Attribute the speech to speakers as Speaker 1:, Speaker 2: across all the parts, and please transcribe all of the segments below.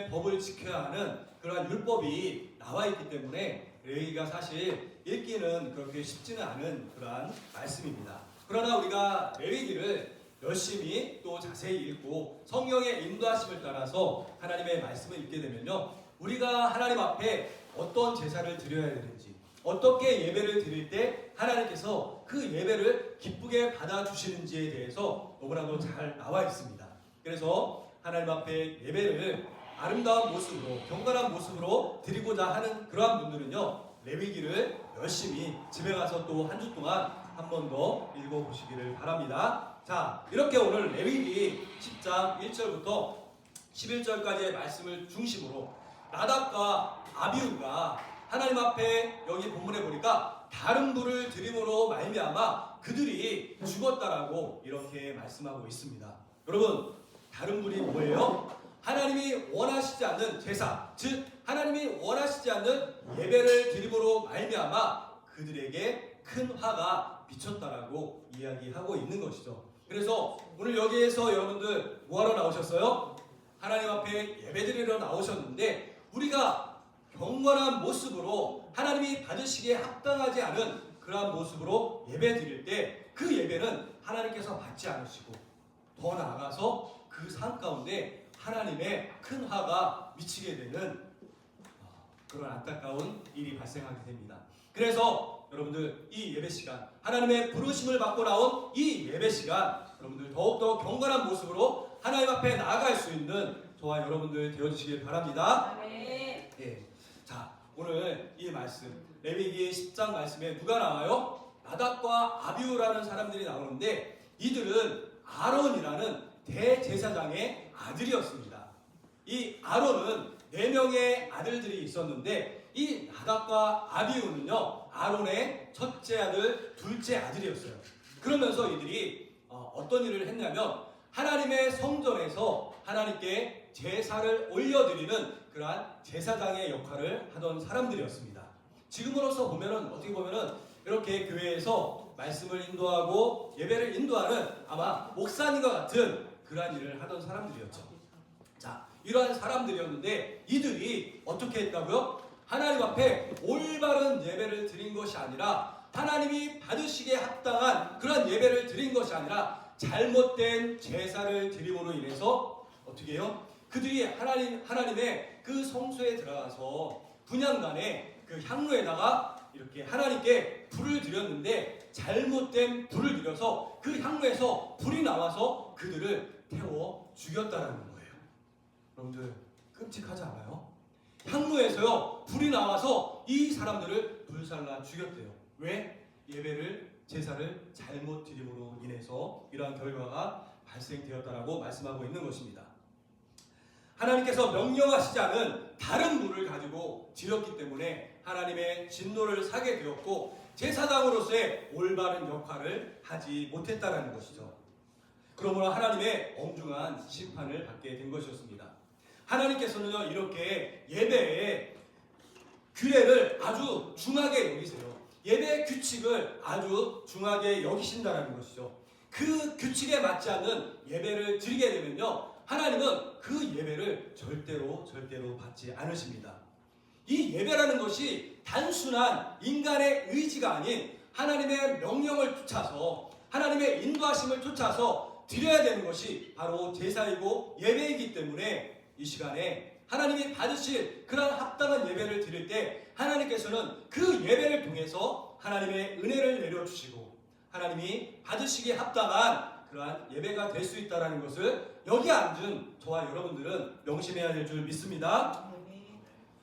Speaker 1: 법을 지켜야 하는 그러한 율법이 나와 있기 때문에 레위기가 사실 읽기는 그렇게 쉽지는 않은 그러한 말씀입니다. 그러나 우리가 레위기를 열심히 또 자세히 읽고 성령의 인도하심을 따라서 하나님의 말씀을 읽게 되면요, 우리가 하나님 앞에 어떤 제사를 드려야 되는지, 어떻게 예배를 드릴 때 하나님께서 그 예배를 기쁘게 받아주시는지에 대해서 너무나도 잘 나와 있습니다. 그래서 하나님 앞에 예배를 아름다운 모습으로, 경건한 모습으로 드리고자 하는 그러한 분들은요, 레위기를 열심히 집에 가서 또 한 주 동안 한 번 더 읽어보시기를 바랍니다. 자, 이렇게 오늘 레위기 10장 1절부터 11절까지의 말씀을 중심으로 나답과 아비후가 하나님 앞에 여기 본문에 보니까 다른 불을 드림으로 말미암아 그들이 죽었다라고 이렇게 말씀하고 있습니다. 여러분, 다른 불이 뭐예요? 하나님이 원하시지 않는 제사, 즉 하나님이 원하시지 않는 예배를 드림으로 말미암아 그들에게 큰 화가 비쳤다라고 이야기하고 있는 것이죠. 그래서 오늘 여기에서 여러분들 뭐하러 나오셨어요? 하나님 앞에 예배드리러 나오셨는데, 우리가 경건한 모습으로 하나님이 받으시기에 합당하지 않은 그러한 모습으로 예배드릴 때 그 예배는 하나님께서 받지 않으시고, 더 나아가서 그 삶 가운데 하나님의 큰 화가 미치게 되는 그런 안타까운 일이 발생하게 됩니다. 그래서 여러분들, 이 예배 시간, 하나님의 부르심을 받고 나온 이 예배 시간, 여러분들 더욱더 경건한 모습으로 하나님 앞에 나아갈 수 있는 저와 여러분들 되어주시길 바랍니다.
Speaker 2: 네.
Speaker 1: 예. 자, 오늘 이 말씀, 레위기 10장 말씀에 누가 나와요? 나답과 아비후라는 사람들이 나오는데, 이들은 아론이라는 대제사장의 아들이었습니다. 이 아론은 4명의 아들들이 있었는데, 이 나답과 아비후는요, 아론의 첫째 아들, 둘째 아들이었어요. 그러면서 이들이 어떤 일을 했냐면, 하나님의 성전에서 하나님께 제사를 올려드리는 그러한 제사장의 역할을 하던 사람들이었습니다. 지금으로서 보면은, 어떻게 보면은 이렇게 교회에서 말씀을 인도하고 예배를 인도하는 아마 목사님과 같은 그러한 일을 하던 사람들이었죠. 자, 이러한 사람들이었는데 이들이 어떻게 했다고요? 하나님 앞에 올바른 예배를 드린 것이 아니라, 하나님이 받으시기에 합당한 그런 예배를 드린 것이 아니라 잘못된 제사를 드림으로 인해서 어떻게 해요? 그들이 하나님의 그 성소에 들어가서 분향단에 그 향로에다가 이렇게 하나님께 불을 드렸는데, 잘못된 불을 드려서 그 향로에서 불이 나와서 그들을 태워 죽였다라는 거예요. 여러분들, 끔찍하지 않아요? 향로에서요, 불이 나와서 이 사람들을 불살라 죽였대요. 왜? 제사를 잘못 드림으로 인해서 이러한 결과가 발생되었다라고 말씀하고 있는 것입니다. 하나님께서 명령하시지 않은 다른 불을 가지고 드렸기 때문에 하나님의 진노를 사게 되었고, 제사장으로서의 올바른 역할을 하지 못했다라는 것이죠. 그러므로 하나님의 엄중한 심판을 받게 된 것이었습니다. 하나님께서는요, 이렇게 예배의 규례를 아주 중하게 여기세요. 예배의 규칙을 아주 중하게 여기신다는 것이죠. 그 규칙에 맞지 않는 예배를 드리게 되면요, 하나님은 그 예배를 절대로 받지 않으십니다. 이 예배라는 것이 단순한 인간의 의지가 아닌 하나님의 명령을 쫓아서, 하나님의 인도하심을 쫓아서 드려야 되는 것이 바로 제사이고 예배이기 때문에 이 시간에 하나님이 받으실 그런 합당한 예배를 드릴 때 하나님께서는 그 예배를 통해서 하나님의 은혜를 내려주시고 하나님이 받으시기에 합당한 그러한 예배가 될 수 있다는 것을 여기 앉은 저와 여러분들은 명심해야 될 줄 믿습니다.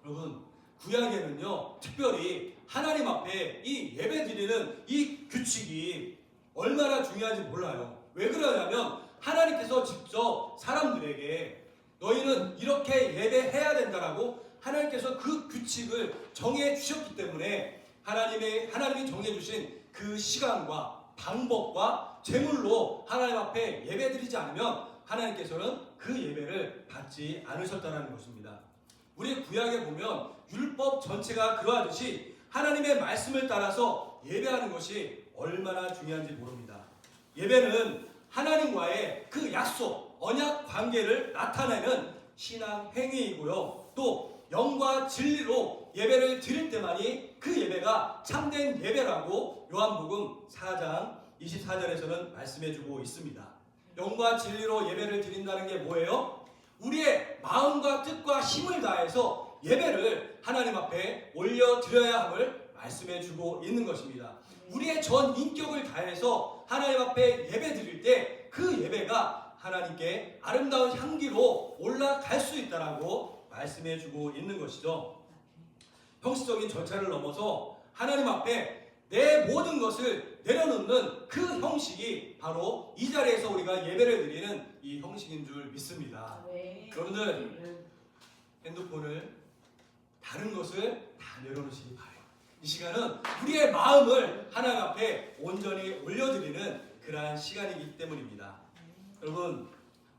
Speaker 1: 여러분, 구약에는요, 특별히 하나님 앞에 이 예배 드리는 이 규칙이 얼마나 중요한지 몰라요. 왜 그러냐면, 하나님께서 직접 사람들에게 너희는 이렇게 예배해야 된다라고 하나님께서 그 규칙을 정해 주셨기 때문에 하나님이 정해 주신 그 시간과 방법과 제물로 하나님 앞에 예배드리지 않으면 하나님께서는 그 예배를 받지 않으셨다는 것입니다. 우리 구약에 보면 율법 전체가 그러하듯이 하나님의 말씀을 따라서 예배하는 것이 얼마나 중요한지 모릅니다. 예배는 하나님과의 그 약속, 언약 관계를 나타내는 신앙 행위이고요. 또 영과 진리로 예배를 드릴 때만이 그 예배가 참된 예배라고 요한복음 4장 24절에서는 말씀해주고 있습니다. 영과 진리로 예배를 드린다는 게 뭐예요? 우리의 마음과 뜻과 힘을 다해서 예배를 하나님 앞에 올려드려야 함을 말씀해주고 있는 것입니다. 우리의 전 인격을 다해서 하나님 앞에 예배 드릴 때 그 예배가 하나님께 아름다운 향기로 올라갈 수 있다라고 말씀해주고 있는 것이죠. 형식적인 절차를 넘어서 하나님 앞에 내 모든 것을 내려놓는 그 형식이 바로 이 자리에서 우리가 예배를 드리는 이 형식인 줄 믿습니다. 여러분들 핸드폰을 다른 것을 다 내려놓으시기 바라요. 이 시간은 우리의 마음을 하나님 앞에 온전히 올려드리는 그러한 시간이기 때문입니다. 여러분,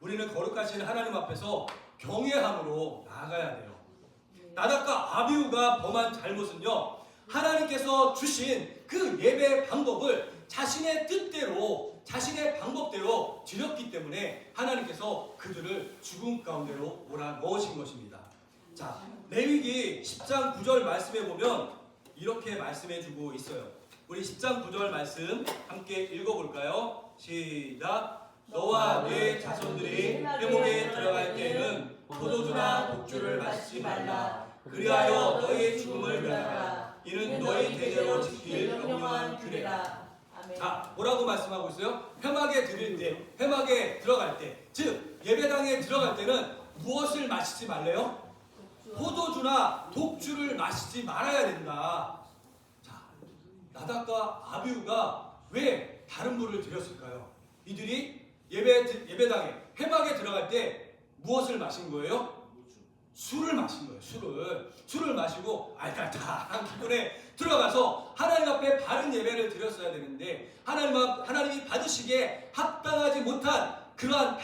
Speaker 1: 우리는 거룩하신 하나님 앞에서 경외함으로 나아가야 돼요. 나답과 아비후가 범한 잘못은요, 하나님께서 주신 그 예배 방법을 자신의 뜻대로, 자신의 방법대로 드렸기 때문에 하나님께서 그들을 죽음 가운데로 몰아넣으신 것입니다. 자, 레위기 10장 9절 말씀해 보면 이렇게 말씀해주고 있어요. 우리 10장 9절 말씀 함께 읽어볼까요? 시작! 너와 네 자손들이 회복에 들어갈 때에는 포도주나 독주를 마시지 말라. 그리하여 너희의 죽음을 면하라. 이는 너희 대대로 지킬 영영한 규례라. 자, 뭐라고 말씀하고 있어요? 회막에 드릴 때, 회막에 들어갈 때, 즉 예배당에 들어갈 때는 무엇을 마시지 말래요? 포도주나 독주를 마시지 말아야 된다. 자, 나답과 아비후가 왜 다른 물을 드렸을까요? 이들이 예배당에 회막에 들어갈 때 무엇을 마신 거예요? 술을 마신 거예요. 술을 마시고 알깔딱한 기분에 들어가서 하나님 앞에 바른 예배를 드렸어야 되는데 하나님이 받으시기에 합당하지 못한 그러한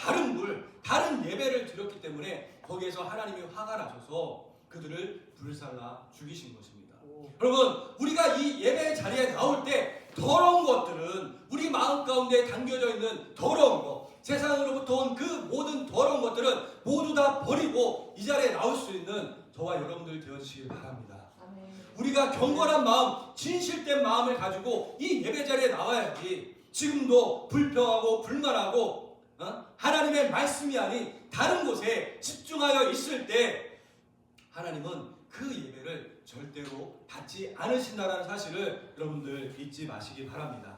Speaker 1: 다른 예배를 드렸기 때문에 거기에서 하나님이 화가 나셔서 그들을 불살라 죽이신 것입니다. 여러분, 우리가 이 예배 자리에 나올 때 더러운 것들은 우리 마음 가운데 담겨져 있는 더러운 것, 세상으로부터 온 그 모든 더러운 것들은 모두 다 버리고 이 자리에 나올 수 있는 저와 여러분들 되어주시길 바랍니다. 우리가 경건한 마음, 진실된 마음을 가지고 이 예배 자리에 나와야지. 지금도 불평하고 불만하고 하나님의 말씀이 아닌 다른 곳에 집중하여 있을 때 하나님은 그 예배를 절대로 받지 않으신다는 사실을 여러분들 잊지 마시기 바랍니다.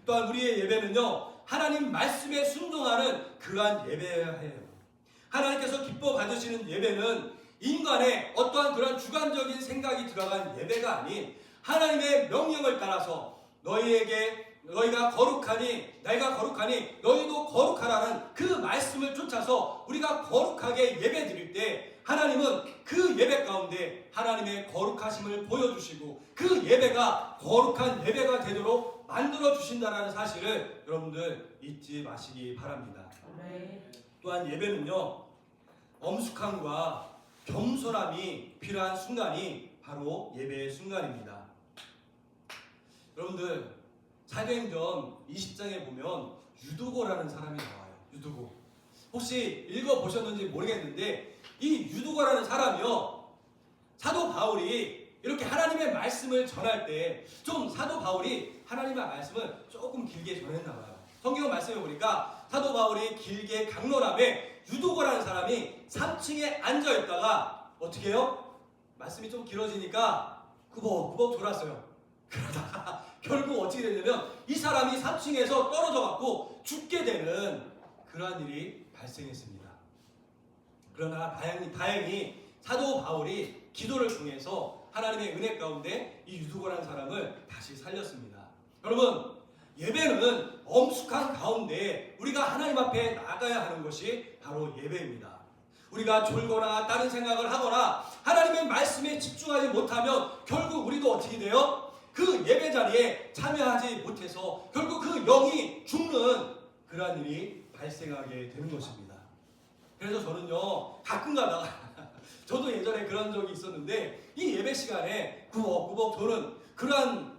Speaker 1: 또한 우리의 예배는요, 하나님 말씀에 순종하는 그러한 예배여야 해요. 하나님께서 기뻐 받으시는 예배는 인간의 어떠한 그런 주관적인 생각이 들어간 예배가 아닌 하나님의 명령을 따라서 너희가 거룩하니 내가 거룩하니 너희도 거룩하라는 그 말씀을 쫓아서 우리가 거룩하게 예배 드릴 때 하나님은 그 예배 가운데 하나님의 거룩하심을 보여주시고 그 예배가 거룩한 예배가 되도록 만들어 주신다는 사실을 여러분들 잊지 마시기 바랍니다. 또한 예배는요, 엄숙함과 겸손함이 필요한 순간이 바로 예배의 순간입니다. 여러분들, 사도행전 20장에 보면 유두고라는 사람이 나와요. 유두고. 혹시 읽어보셨는지 모르겠는데 이 유두고라는 사람이요, 사도 바울이 이렇게 하나님의 말씀을 전할 때 좀 사도 바울이 하나님의 말씀을 조금 길게 전했나 봐요. 성경 말씀에 보니까 사도 바울이 길게 강론함에 유두고라는 사람이 3층에 앉아있다가 어떻게 해요? 말씀이 좀 길어지니까 구벅구벅 돌았어요. 그러다가 결국 어떻게 됐냐면 이 사람이 3층에서 떨어져 갖고 죽게 되는 그러한 일이 발생했습니다. 그러나 다행히 사도 바울이 기도를 통해서 하나님의 은혜 가운데 이 유두고라는 사람을 다시 살렸습니다. 여러분, 예배는 엄숙한 가운데 우리가 하나님 앞에 나가야 하는 것이 바로 예배입니다. 우리가 졸거나 다른 생각을 하거나 하나님의 말씀에 집중하지 못하면 결국 우리도 어떻게 돼요? 그 예배 자리에 참여하지 못해서 결국 그 영이 죽는 그러한 일이 발생하게 되는 것입니다. 그래서 저는요, 가끔 가다가 저도 예전에 그런 적이 있었는데 이 예배 시간에 구벅구벅 도는 그러한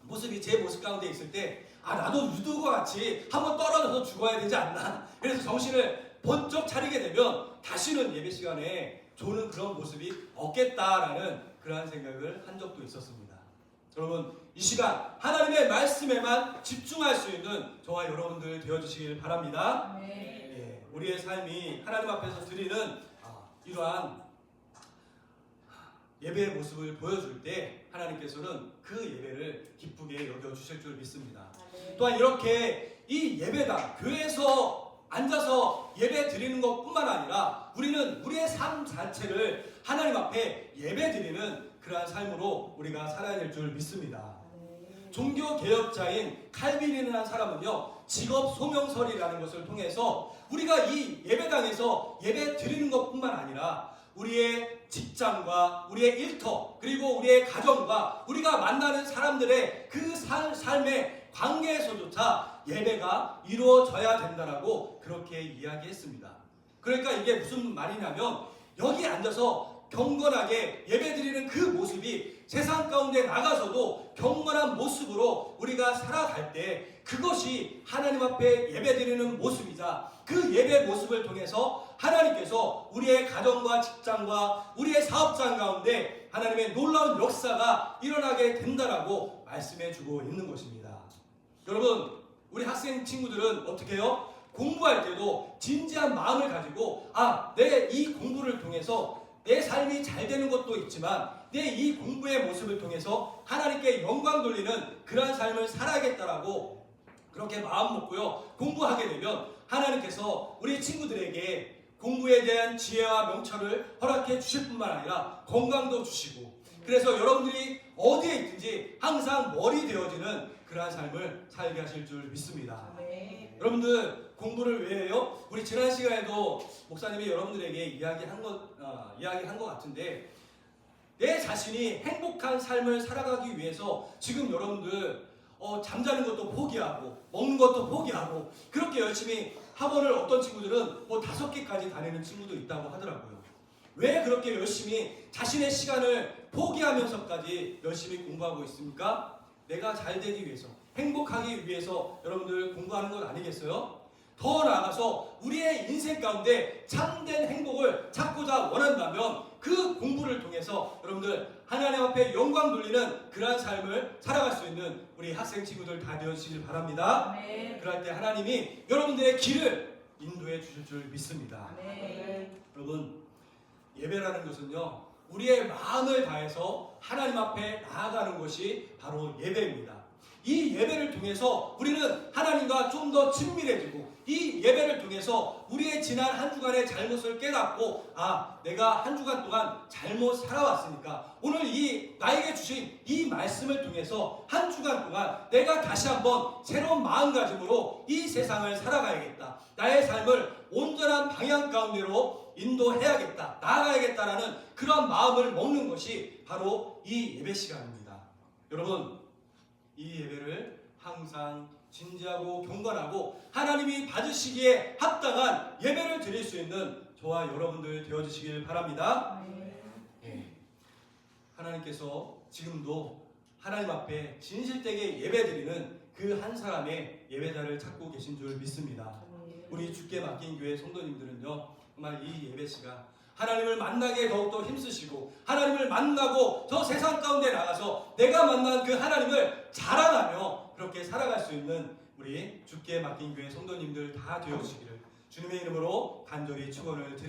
Speaker 1: 모습이 제 모습 가운데 있을 때 나도 유두고 같이 한번 떨어져서 죽어야 되지 않나. 그래서 정신을 번쩍 차리게 되면 다시는 예배 시간에 조는 그런 모습이 없겠다라는 그러한 생각을 한 적도 있었습니다. 여러분, 이 시간 하나님의 말씀에만 집중할 수 있는 저와 여러분들 되어주시길 바랍니다. 예, 우리의 삶이 하나님 앞에서 드리는 이러한 예배의 모습을 보여줄 때 하나님께서는 그 예배를 기쁘게 여겨주실 줄 믿습니다. 또한 이렇게 이 예배당, 교회에서 앉아서 예배 드리는 것뿐만 아니라 우리는 우리의 삶 자체를 하나님 앞에 예배 드리는 그러한 삶으로 우리가 살아야 될 줄 믿습니다. 종교개혁자인 칼빈이라는 사람은요, 직업 소명설이라는 것을 통해서 우리가 이 예배당에서 예배 드리는 것뿐만 아니라 우리의 직장과 우리의 일터, 그리고 우리의 가정과 우리가 만나는 사람들의 그 삶의 관계에서조차 예배가 이루어져야 된다라고 그렇게 이야기했습니다. 그러니까 이게 무슨 말이냐면, 여기 앉아서 경건하게 예배드리는 그 모습이 세상 가운데 나가서도 경건한 모습으로 우리가 살아갈 때 그것이 하나님 앞에 예배드리는 모습이자 그 예배 모습을 통해서 하나님께서 우리의 가정과 직장과 우리의 사업장 가운데 하나님의 놀라운 역사가 일어나게 된다라고 말씀해 주고 있는 것입니다. 여러분, 우리 학생 친구들은 어떻게 해요? 공부할 때도 진지한 마음을 가지고 내 이 공부를 통해서 내 삶이 잘 되는 것도 있지만 내 이 공부의 모습을 통해서 하나님께 영광 돌리는 그러한 삶을 살아야겠다라고 그렇게 마음 먹고요, 공부하게 되면 하나님께서 우리 친구들에게 공부에 대한 지혜와 명철을 허락해 주실 뿐만 아니라 건강도 주시고, 그래서 여러분들이 어디에 있든지 항상 머리 되어지는 그러한 삶을 살게 하실 줄 믿습니다. 여러분들, 공부를 왜 해요? 우리 지난 시간에도 목사님이 여러분들에게 이야기한 것 같은데, 내 자신이 행복한 삶을 살아가기 위해서 지금 여러분들 잠자는 것도 포기하고 먹는 것도 포기하고 그렇게 열심히 학원을, 어떤 친구들은 5개까지 다니는 친구도 있다고 하더라고요. 왜 그렇게 열심히 자신의 시간을 포기하면서까지 열심히 공부하고 있습니까? 내가 잘 되기 위해서, 행복하기 위해서 여러분들 공부하는 건 아니겠어요? 더 나아가서 우리의 인생 가운데 참된 행복을 찾고자 원한다면 그 공부를 통해서 여러분들 하나님 앞에 영광 돌리는 그러한 삶을 살아갈 수 있는 우리 학생 친구들 다 되어주시길 바랍니다. 그럴 때 하나님이 여러분들의 길을 인도해 주실 줄 믿습니다. 여러분, 예배라는 것은요, 우리의 마음을 다해서 하나님 앞에 나아가는 것이 바로 예배입니다. 이 예배를 통해서 우리는 하나님과 좀 더 친밀해지고, 이 예배를 통해서 우리의 지난 한 주간의 잘못을 깨닫고 내가 한 주간 동안 잘못 살아왔으니까 오늘 나에게 주신 이 말씀을 통해서 한 주간 동안 내가 다시 한번 새로운 마음가짐으로 이 세상을 살아가야겠다, 나의 삶을 온전한 방향 가운데로 인도해야겠다, 나아가야겠다라는 그런 마음을 먹는 것이 바로 이 예배 시간입니다. 여러분, 이 예배를 항상 진지하고 경건하고 하나님이 받으시기에 합당한 예배를 드릴 수 있는 저와 여러분들 되어주시길 바랍니다. 하나님께서 지금도 하나님 앞에 진실되게 예배드리는 그 한 사람의 예배자를 찾고 계신 줄 믿습니다. 우리 주께 맡긴 교회 성도님들은요, 정말 이 예배 시간 하나님을 만나게 더욱더 힘쓰시고, 하나님을 만나고 저 세상 가운데 나가서 내가 만난 그 하나님을 자랑하며 그렇게 살아갈 수 있는 우리 주께 맡긴 교회 성도님들 다 되어주시기를 주님의 이름으로 간절히 축원을 드립니다.